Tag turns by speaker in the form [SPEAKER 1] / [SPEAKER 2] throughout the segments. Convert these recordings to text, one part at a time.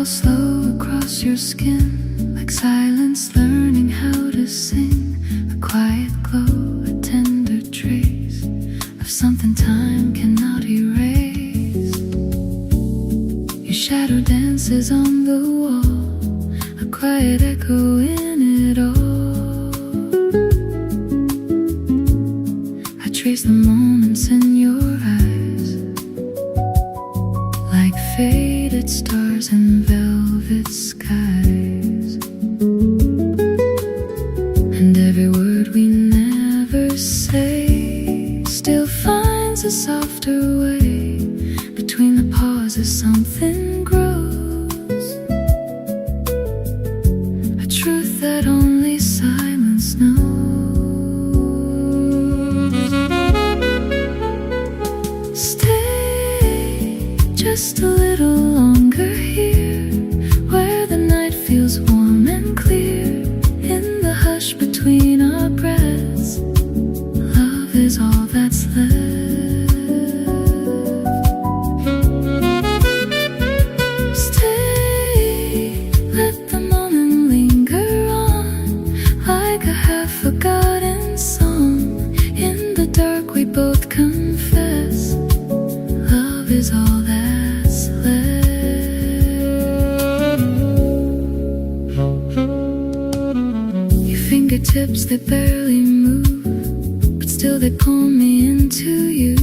[SPEAKER 1] Slow across your skin, like silence learning how to sing. A quiet glow, a tender trace of something time cannot erase. Your shadow dances on the wall, a quiet echo in it all. I trace the moments in your eyes, like faded stars and velvet skies. And every word we never say still finds a softer way. Between the pauses something grows, a truth that only silence knows. Stay just a little longer here, where the night feels warm and clear. In the hush between our breaths, love is all that's left. Stay, let the moment linger on, like a half-forgotten song. In the dark we both confess, love is all that's left. Fingertips that barely move, but still they pull me into you.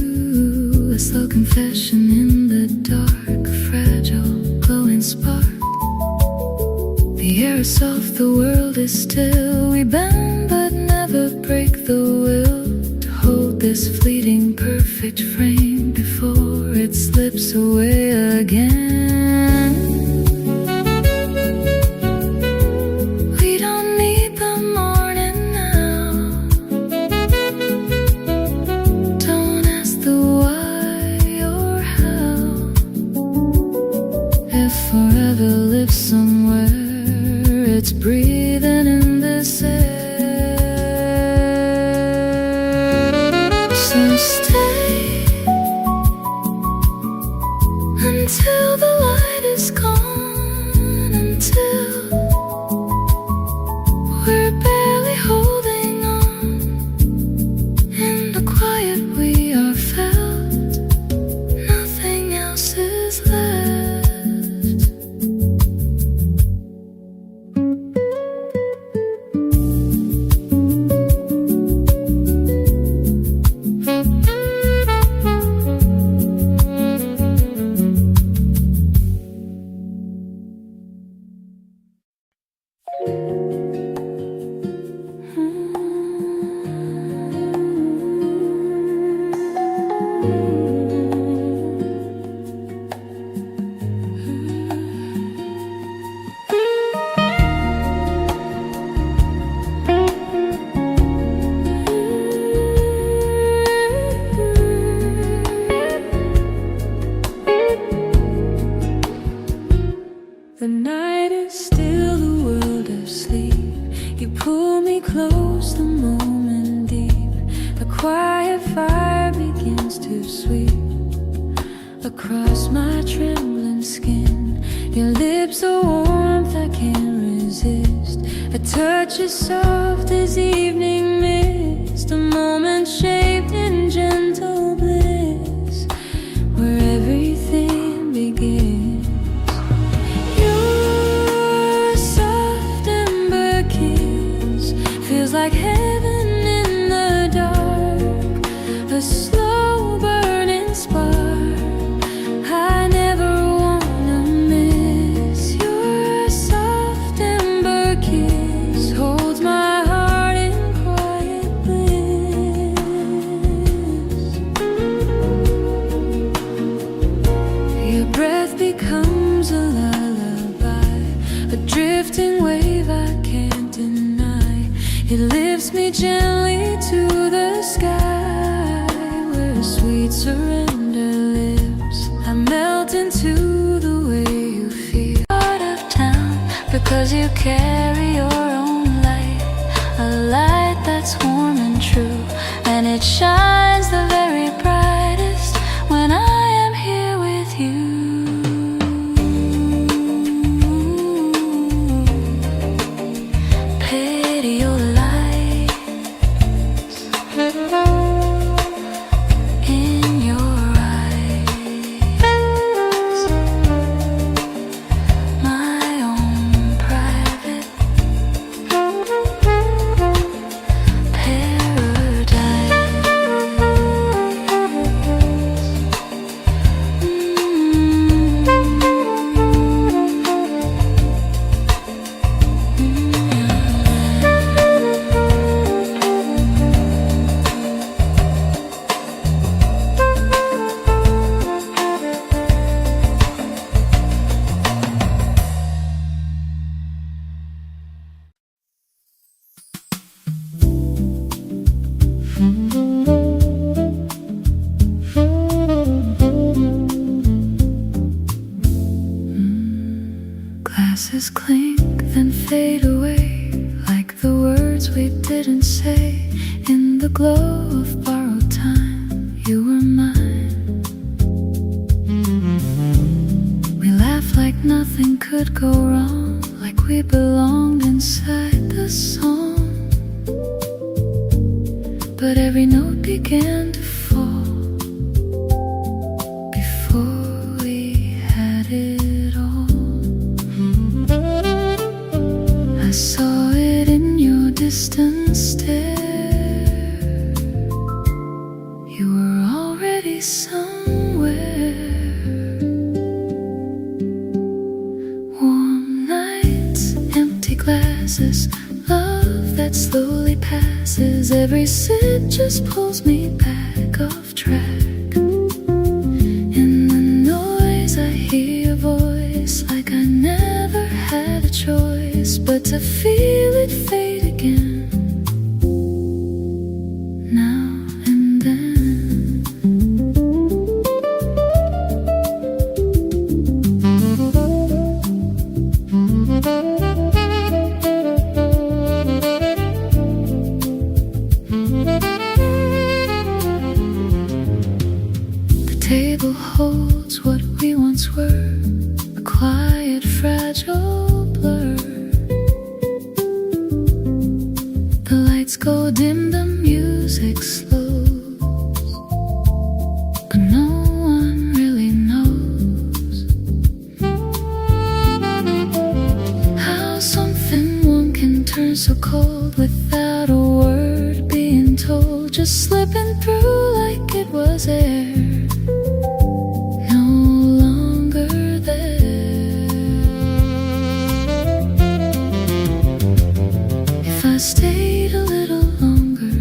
[SPEAKER 1] A slow confession in the dark, a fragile glowing spark. The air is soft, the world is still. We bend but never break the will to hold this fleeting perfect frame before it slips away again. It's breathing in this air. So stay until the light is gone, until we're barely holding on. In the quiet we are felt, nothing else is left. The night is still a world of sleep. You pull me close, the moment deep. A quiet fire begins to sweep across my trembling skin. Your lips are warmth I can't resist. A touch as soft as evening mist. A moment shaped in gentle bliss, where everything begins. Like heaven in the dark, a slow burning spark I never wanna miss. Your soft ember kiss holds my heart in quiet bliss. Your breath becomes a lullaby, a drifting wave I can't deny. It lifts me gently to the sky, where sweet surrender lives. I melt into the way you feel. Out of town, the 'cause you carry your own light, a light that's warm and true, and it shines the very brightest when I am here with you. Pity your lights in your eyes, my own private Glasses clink, then fade away, like the words we didn't say. In the glow of borrowed time, you were mine. We laughed like nothing could go wrong, like we belonged inside the song. But every note began to fall before we had it all. I saw it in your distant stare. You were already somewhere. Warm nights, empty glasses, love that slowly passes. Every sip just pulls me back off track. In the noise I hear your voice, like I never had a choice but to feel it fade again, now and then. The table holds what we once were, a quiet, fragile blur. The lights go dim, the music slows, but no one really knows how something one can turn so cold without a word being told, just slipping through like it was air. No longer there. If I stayed a little longer,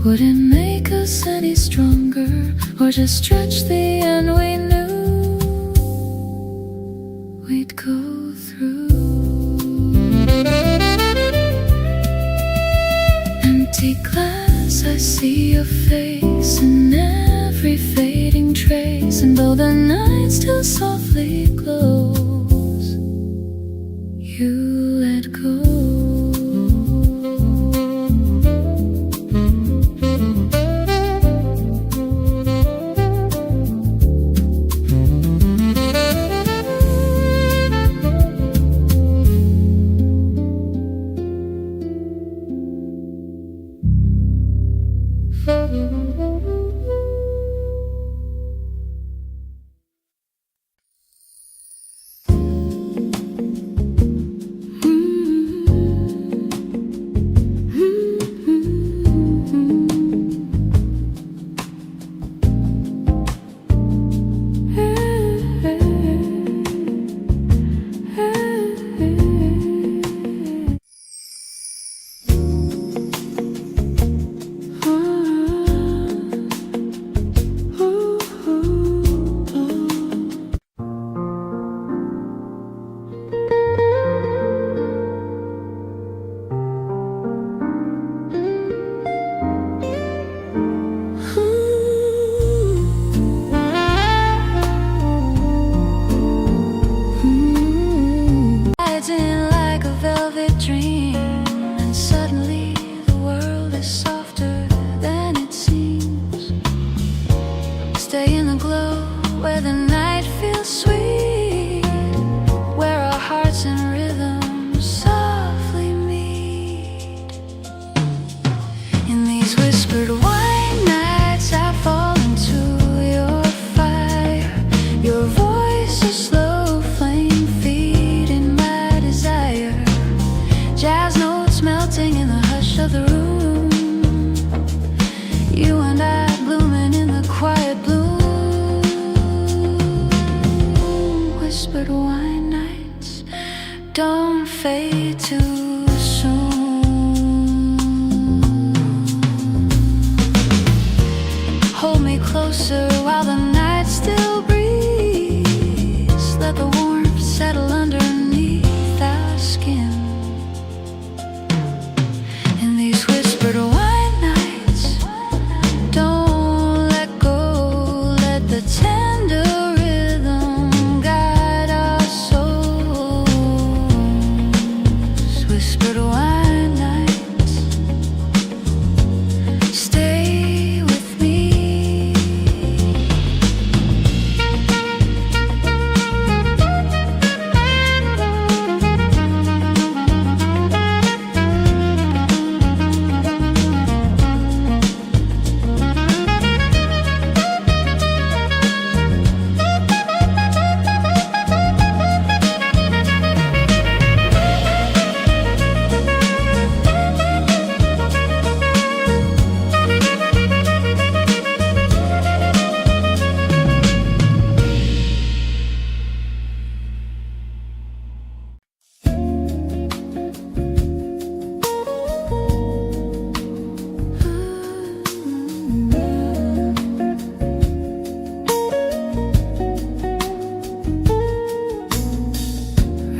[SPEAKER 1] would it make us any stronger, or just stretch the end we knew we'd go through? Empty glass, I see your face in every fading trace, and though the night still softly glows, you let go. don't fade too soon. Hold me closer while the night still breathes. Let the warmth settle underneath our skin. In these whispered wine nights, don't let go. Let the tender rhythm guide our souls. Whispered wine nights, stay with me.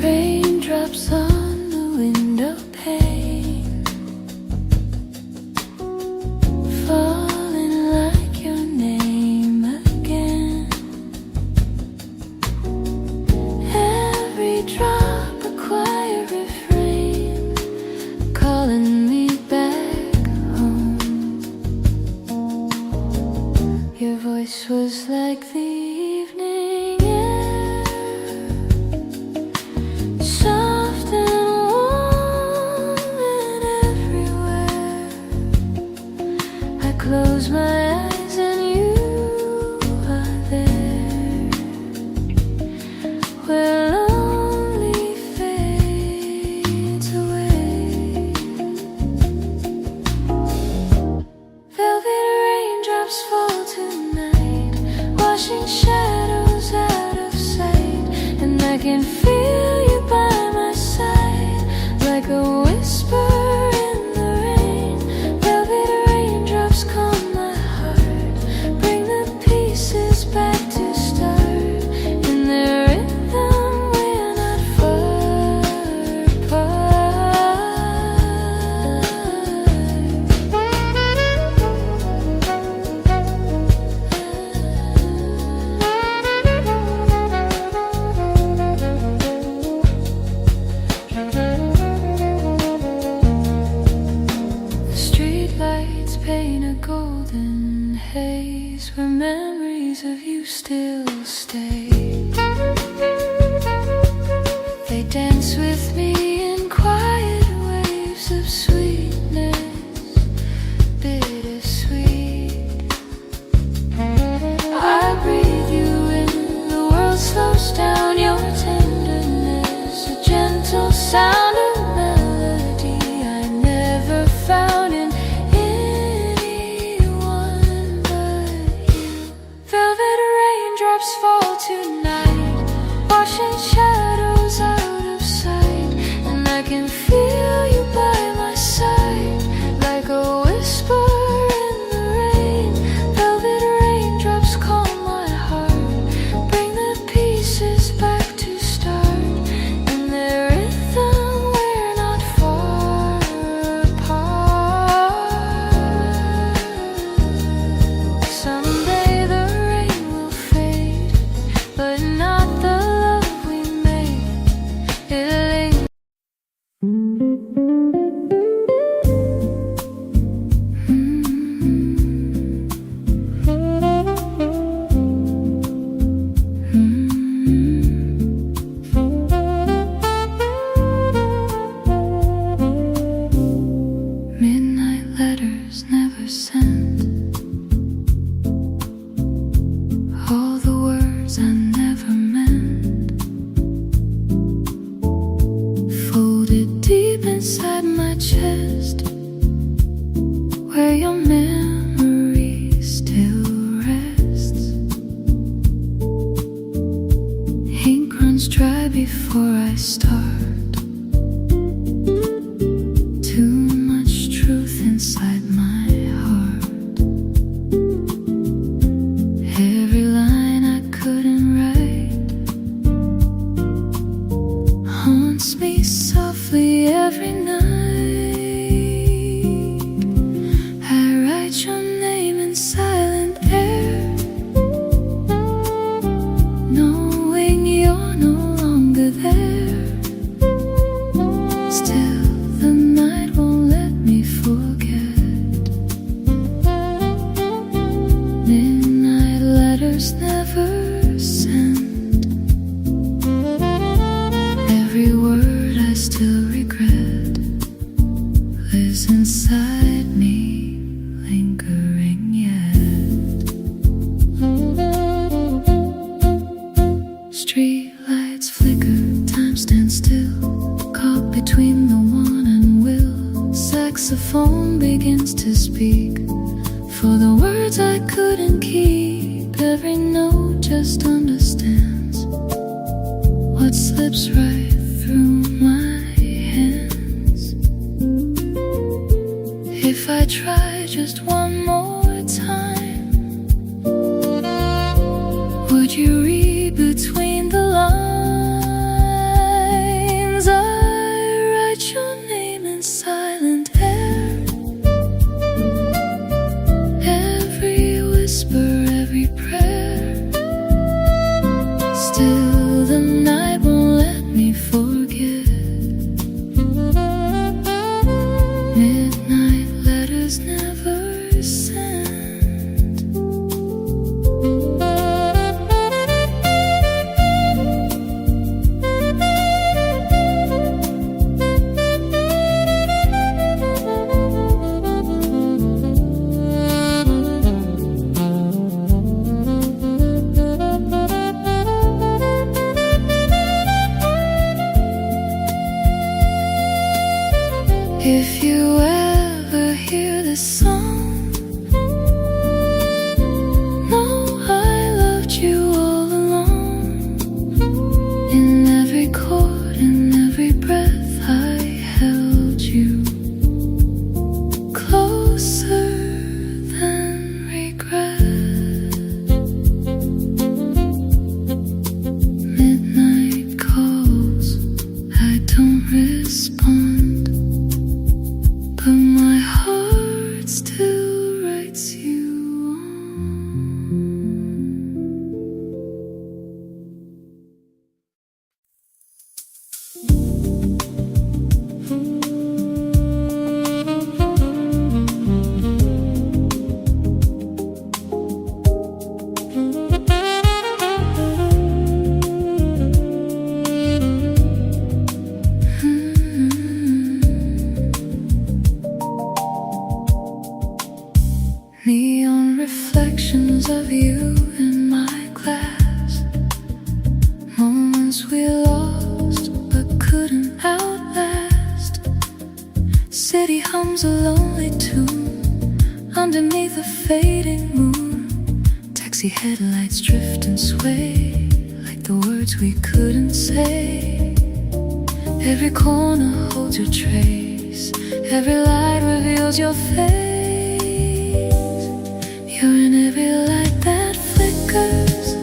[SPEAKER 1] Raindrops on the window pane, falling like your name again. Every drop a quiet refrain, calling me back home. Your voice was like the evening air, soft and warm and everywhere. I close my eyes and you are there, where lonely fades away. Velvet raindrops fall tonight, washing shadows out of sight. And I can feel you by my side, like a whisper in the rain. Velvet raindrops calm my heart, bring the pieces back to start. In their rhythm we're not far The streetlights paint a golden haze, where memories of you still stay. They dance with me in quiet waves of sweetness, bittersweet. I breathe you in, the world slows down. Your tenderness, a gentle sound of melody I never found in anyone but you. Velvet raindrops fall tonight, washing shadows out of sight. And I can feel you by my side, like a whisper in the rain. Velvet raindrops calm my heart, bring the pieces back to start. In their rhythm we're not far apart. Someday the rain will fade, but not the love we made. It'll linger. Midnight letters never sent, all the words I never meant, folded deep inside my chest, where your memory still rests. Ink runs dry before I start, haunts me softly every night. I write your name in silent air, knowing you're no longer there. Still, the night won't let me forget. Midnight letters never sent. Every word I still regret lives inside me, lingering yet. Street lights flicker, time stands still, caught between the want and will. Saxophone begins to speak for the words I couldn't keep. Every note just understands what slips right through my hands. If I try just one more time, would you read between the lines? I write your name in silent air. Every whisper, every prayer. Still the night won't let me forget. Midnight letters never sent. If you ever hear this song, know I loved you all along. In every chord, in every breath, I held you closer than regret. Midnight calls, I don't respond, but my heart still writes you on. Neon reflections of you in my glass. Moments we lost but couldn't outlast. City hums a lonely tune underneath a fading moon. Taxi headlights drift and sway like the words we couldn't say. Every corner holds your trace, every light reveals your face. You're in every light that flickers,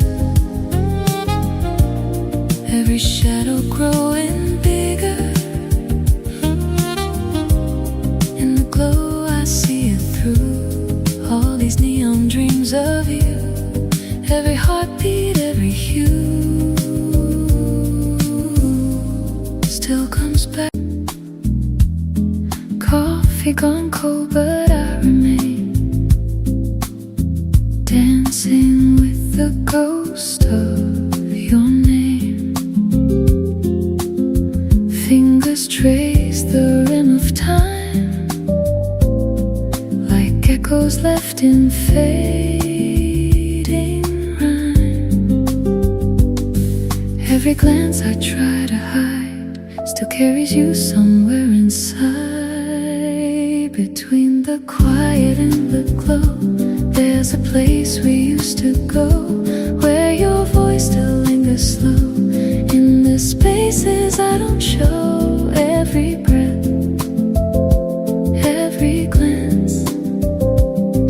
[SPEAKER 1] every shadow growing bigger. In the glow I see it through, all these neon dreams of you. Every heartbeat, every hue still comes back. Coffee gone cold but I remain, dancing with the ghost of your name. Fingers trace the rim of time, like echoes left in fading rhyme. Every glance I try to hide still carries you somewhere inside. Between the quiet and the glow, there's a place we used to go, where your voice still lingers slow. In the spaces I don't show, every breath, every glance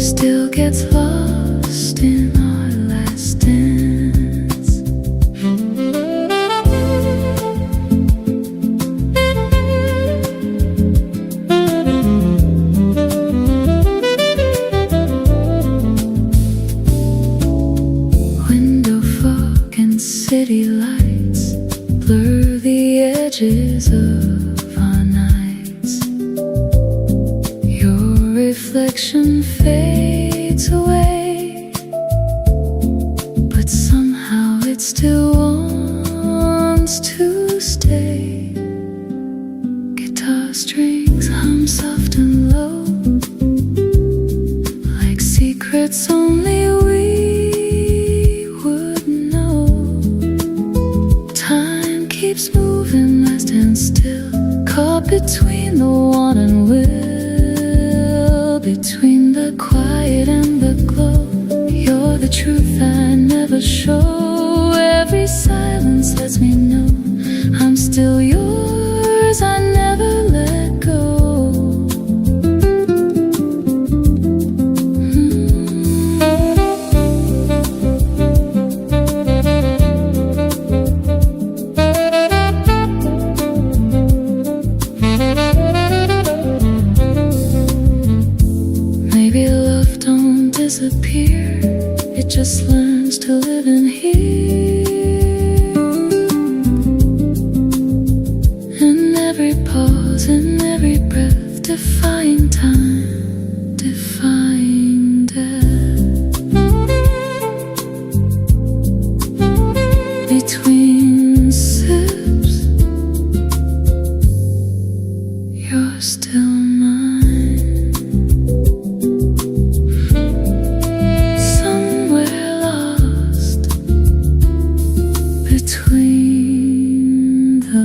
[SPEAKER 1] still gets lost in our last dance. edges of our nights. Your reflection fades away, but somehow it still wants to stay. Guitar strings hum soft and low, like secrets only we would know. Time keeps moving, I stand still, caught between the want and will, between the quiet and the glow. You're the truth I never show. Every silence lets me know I'm still yours, I never let go. Maybe love don't disappear, it just learns to live in here. In every pause, in every breath, defying time, defying death. Between sips, you're still mine. Somewhere lost between the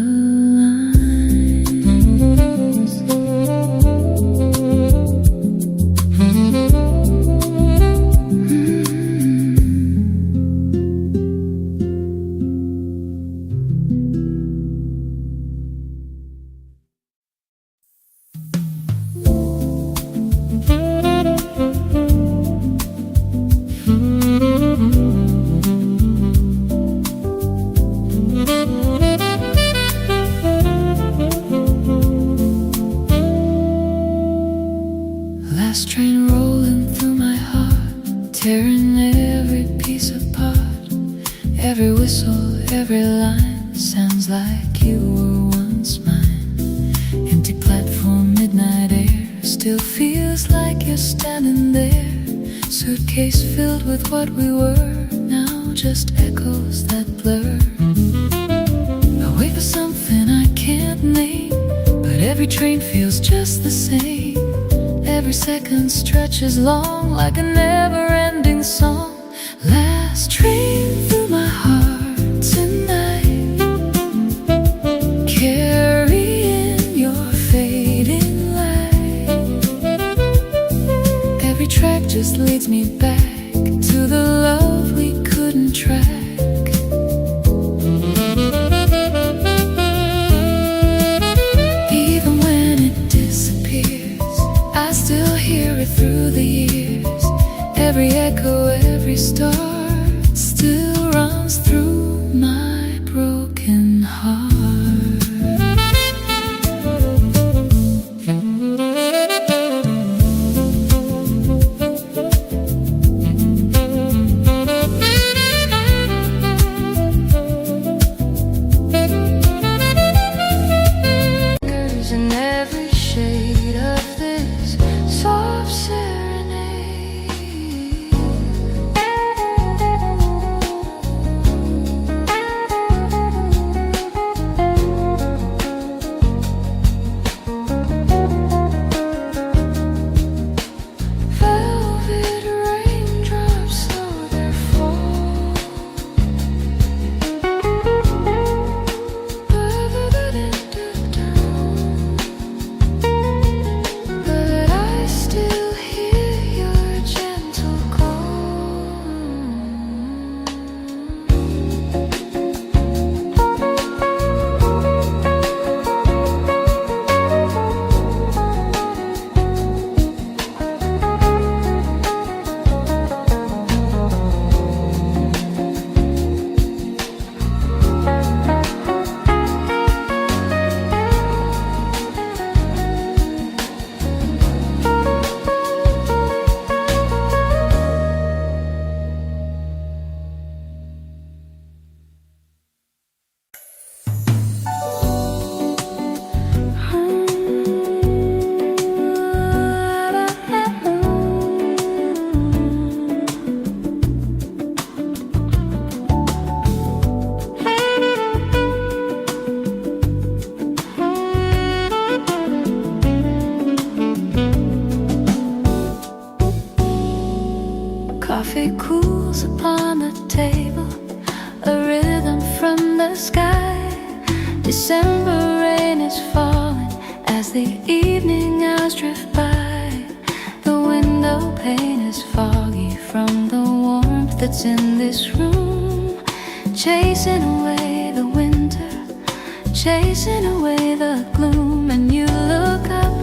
[SPEAKER 1] lines. Last train rolling through my heart, tearing every piece apart. Every whistle, every line sounds like you were once mine. Empty platform, midnight air, still feels like you're standing there. Suitcase filled with what we were, now just echoes that blur. I wait for something I can't name, but every train feels just the same. Every second stretches long like a never-ending song. Last train through my heart tonight, carrying your fading light. Every track just leads me back to the love we couldn't track. Even when it disappears, I still hear it through the years. Every echo, every star still runs through my broken heart. In every shade of this soft serenade, coffee cools upon the table, a rhythm from the sky. December rain is falling as the evening hours drift by. The window pane is foggy from the warmth that's in this room, chasing away the winter, chasing away the gloom. And you look up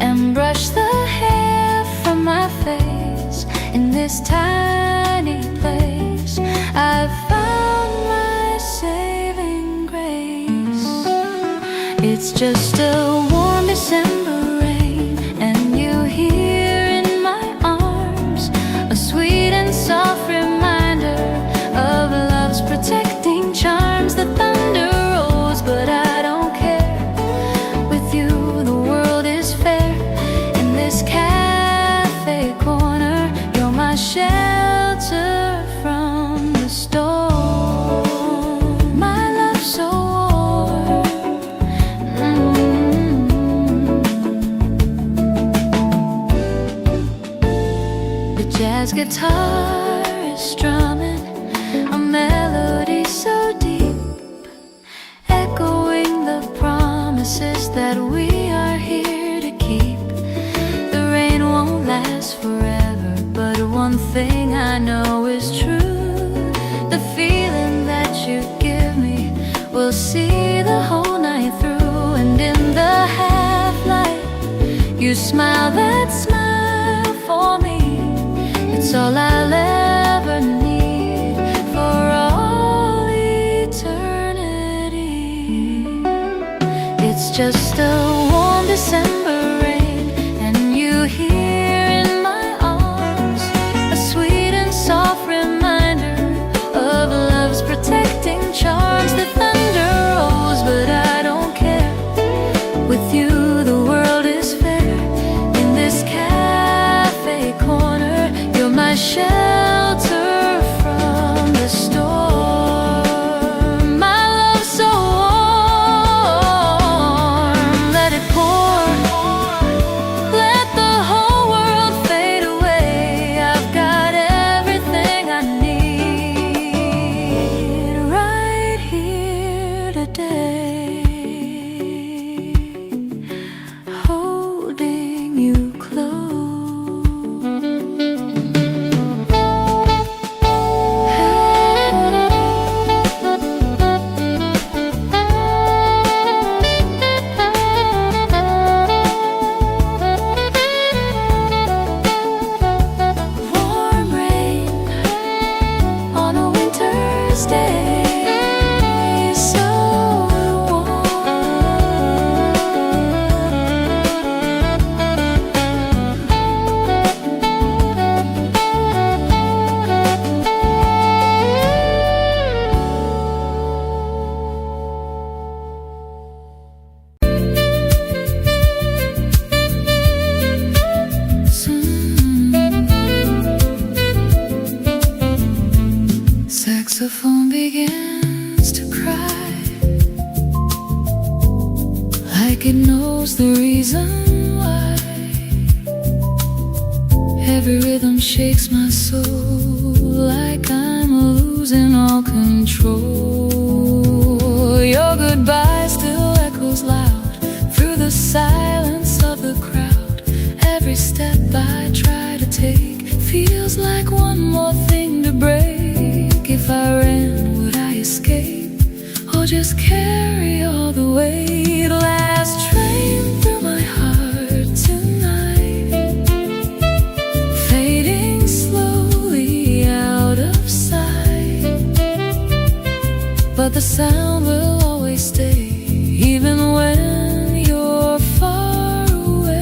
[SPEAKER 1] and brush the hair from my face. In this tiny place I've found my saving grace. It's just a warm December rain, and you here in my arms, a sweet and soft reminder of love's protecting charms. The thunder rolls, but I don't care. With you the world is fair. In this cafe corner, you're my shelter from the storm. My love so warm. The jazz guitar is strumming a melody so deep, echoing the promises that we are here to keep. The rain won't last forever, but one thing I know is true. The feeling that you give me will see the whole night through. And in the half-light, you smile that smile for me. It's all I'll ever need for all eternity. It's just a warm December rain, and you here in my arms, a sweet and soft reminder of love's protecting charms. The thunder rolls, but I don't care. With you the world is fair. In this cafe corner, you're my shelter from the storm. My love so warm. Let it pour, let the whole world fade away. I've got everything I need right here today, holding you close. Warm rain on a winter's day, so saxophone begins to cry, like it knows the reason why. Every rhythm shakes my soul, like I'm losing all control. Your goodbye still echoes loud through the silence of the crowd. Every step I try to take feels like one more thing to break. If I ran, would I escape, or just carry all the weight? Last train through my heart tonight, fading slowly out of sight. But the sound will always stay, even when you're far away.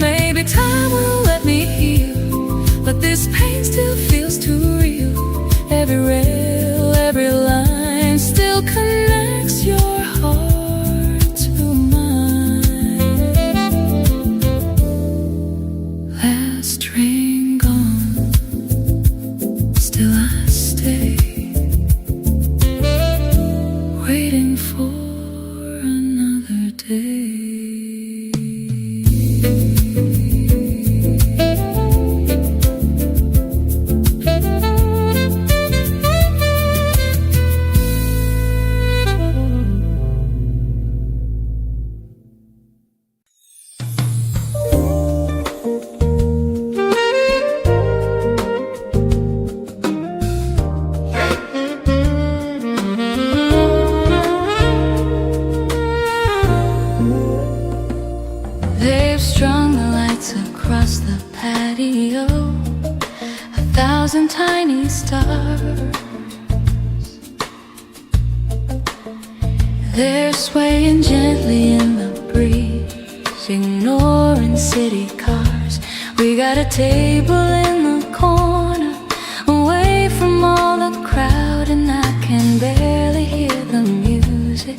[SPEAKER 1] Maybe time will let me heal, but this pain still feels too real. Every rail, every line still connects your heart to mine. Last train gone, still I stay, waiting for another day. tiny stars. They're swaying gently in the breeze, ignoring city cars. We got a table in the corner, away from all the crowd, and I can barely hear the music.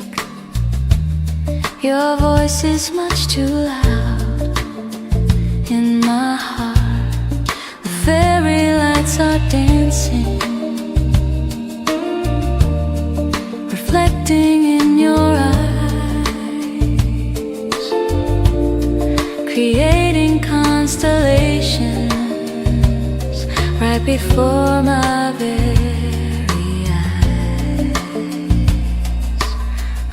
[SPEAKER 1] Your voice is much too loud in my heart. The fairy lights are dancing, reflecting in your eyes, creating constellations right before my very eyes.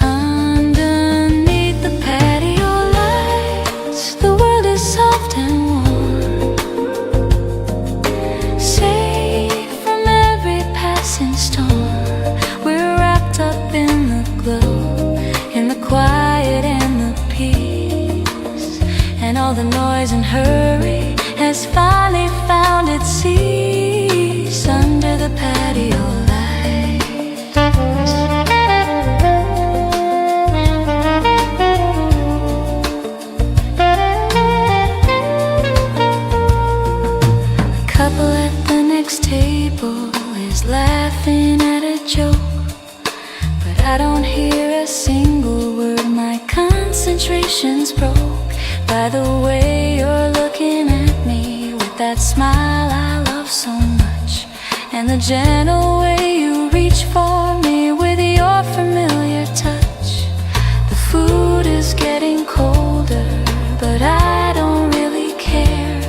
[SPEAKER 1] Underneath the patio lights, the world is soft and warm, safe from every passing storm. We're wrapped up in the glow, in the quiet and the peace, and all the noise and hurry has finally found its cease under the patio lights. The couple at the next table is laughing at a joke, but I don't hear a single word. My concentration's broke by the way you're looking at me with that smile I love so much, and the gentle way you reach for me with your familiar touch. The food is getting colder, but I don't really care.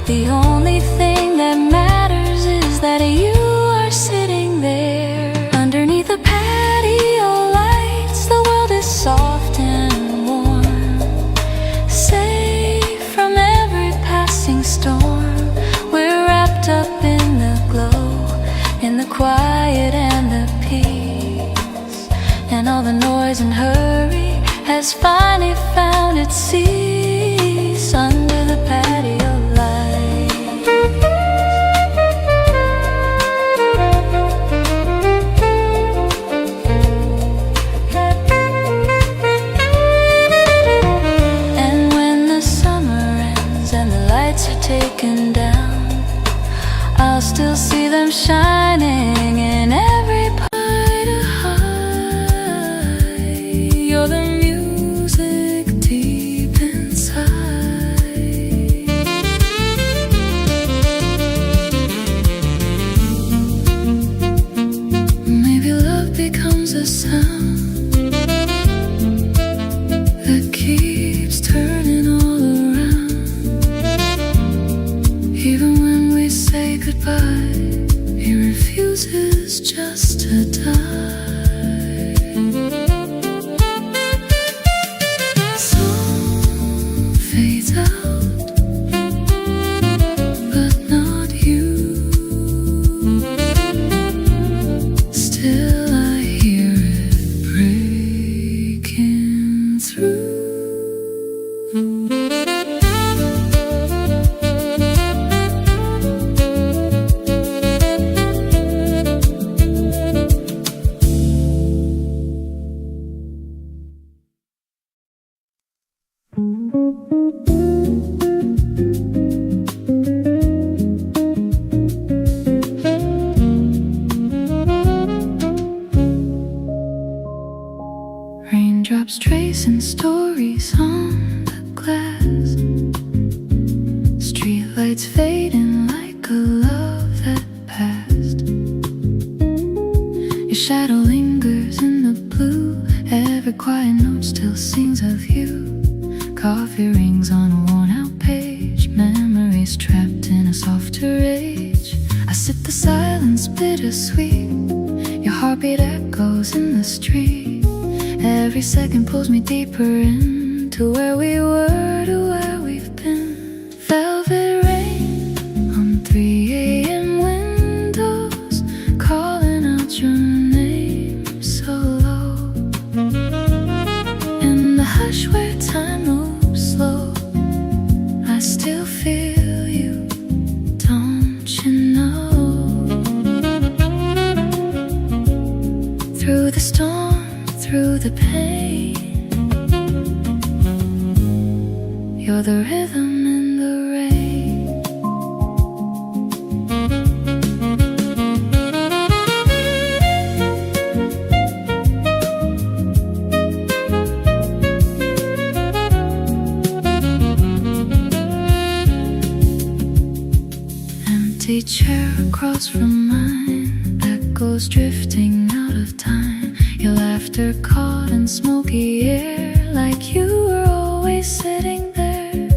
[SPEAKER 1] The only thing that matters is that you are sitting there. Underneath the patio lights, the world is soft and warm, safe from every passing storm. We're wrapped up in the glow, in the quiet and the peace, and all the noise and hurry has finally found its cease under the patio light. And when the summer ends and the lights are taken down, I'll still see them shining in every part of high. You're the music deep inside. Maybe love becomes a sound that keeps turning all around. Even when we say goodbye, he refuses just to die. Song fades out, but not you. Still I hear it breaking through. Raindrops tracing stories on the glass, streetlights fading like a love that passed. Your shadow lingers in the blue, every quiet note still sings of you. Coffee rings on a worn out page, memories trapped in a softer age. I sip the silence bittersweet, your heartbeat echoes in the street. Every second pulls me deeper into where we were to where we've been. Velvet rain on 3 a.m. windows, calling out your name so low. In the hush where time moves slow, I still feel you, don't you know? the storm, through the pain. You're the rhythm in the rain. Empty chair across from mine that goes drifting out of time. Your laughter caught in smoky air, like you were always sitting there.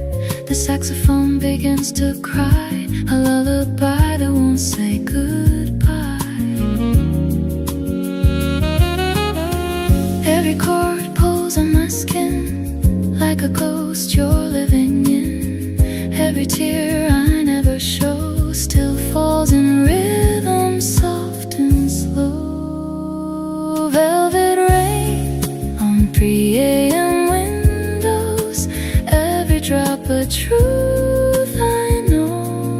[SPEAKER 1] The saxophone begins to cry, a lullaby that won't say goodbye. Every chord pulls on my skin, like a ghost you're living in. Every tear I never show still falls in rhythm, soft and slow. Velvet rain on pre-AM windows, every drop of truth I know.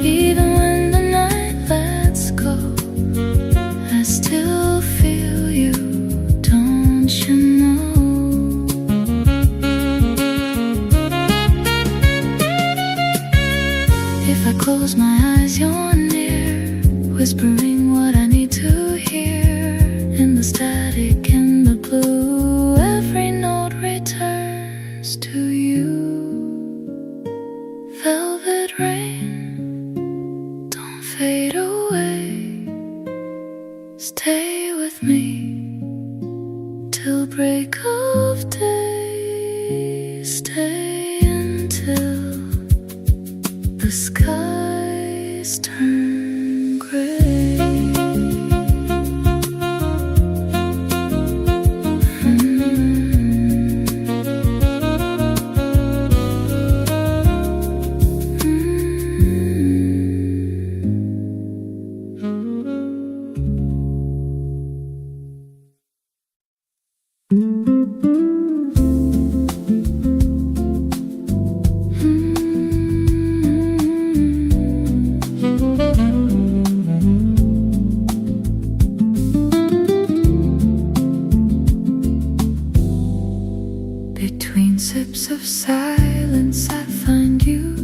[SPEAKER 1] Even when the night lets go, I still feel you, don't you know? If I close my eyes, you're near, whispering what I need to hear. In the static, in the blue, every note returns to you. Velvet rain, don't fade away. Stay with me till break of day. Stay until the skies turn gray. Between sips of silence, I find you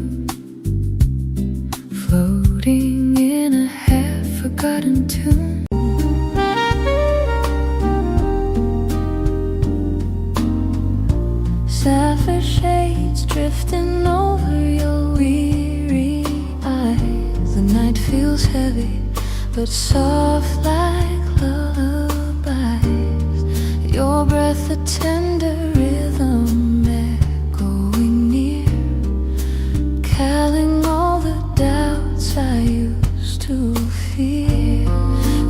[SPEAKER 1] floating in a half-forgotten tune. Sapphire shades drifting over your weary eyes. The night feels heavy, but soft like lullabies. Your breath a tender rhythm echoing near, calling all the doubts I used to fear.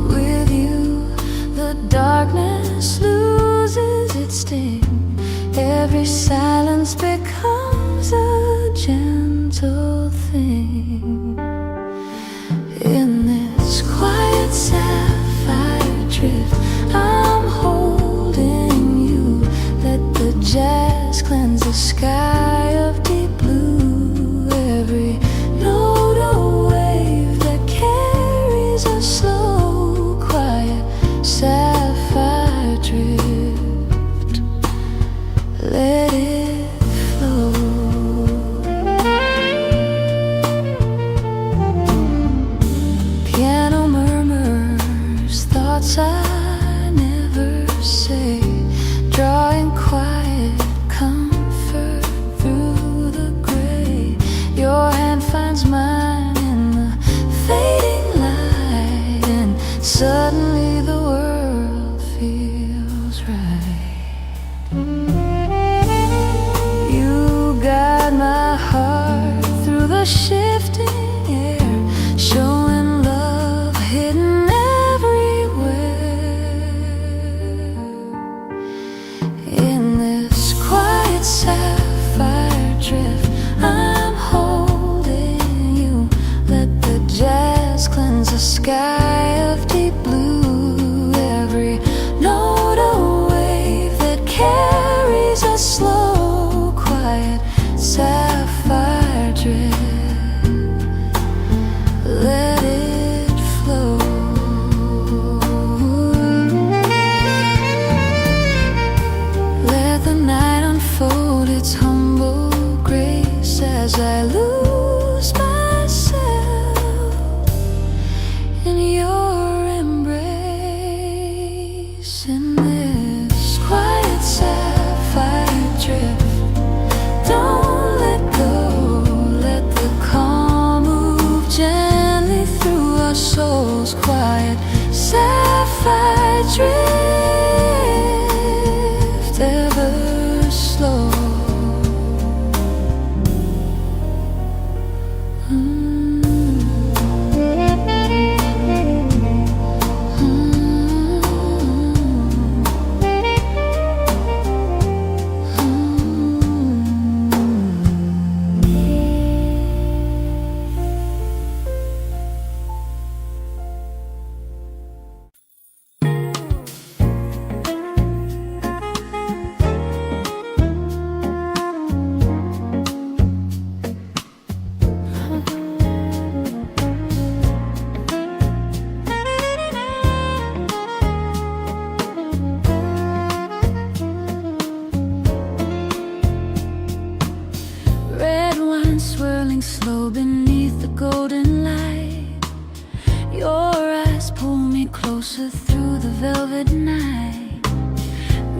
[SPEAKER 1] With you, the darkness loses its sting. Every silence becomes a gentle thing. In this quiet sapphire drift, I'm holding you. Let the jazz cleanse the sky of deep blue. Every note a wave that carries a slow, quiet sapphire drift. Let it flow. Piano murmurs thoughts I never say, drawing quiet comfort through the gray. Your hand finds mine in the fading light, and suddenly the world feels right. You guide my heart through the shifting air, showing love hidden everywhere. In this quiet sapphire drift, I'm holding you. Let the jazz cleanse the sky of deep blue. in your embrace. In this quiet sapphire drift, don't let go, let the calm move gently through our souls. Quiet sapphire drift, ever slow. Red wine swirling slow beneath the golden light. Your eyes pull me closer through the velvet night.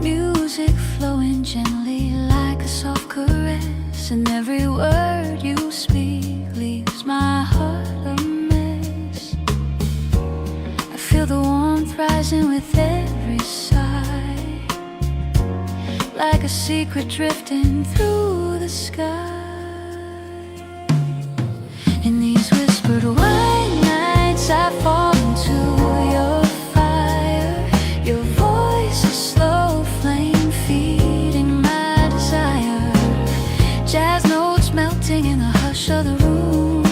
[SPEAKER 1] Music flowing gently like a soft caress, and every word you speak leaves my heart a mess. I feel the warmth rising with every sigh, like a secret drifting through the sky. In these whispered white nights I fall into your fire. Your voice a slow flame feeding my desire. Jazz notes melting in the hush of the room.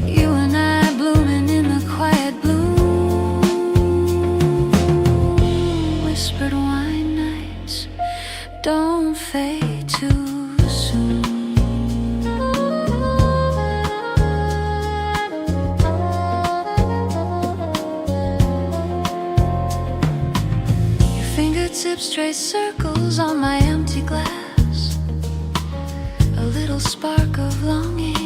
[SPEAKER 1] You and I blooming in the quiet bloom. Whispered wine nights don't fade too soon. Fingertips trace circles on my empty glass, a little spark of longing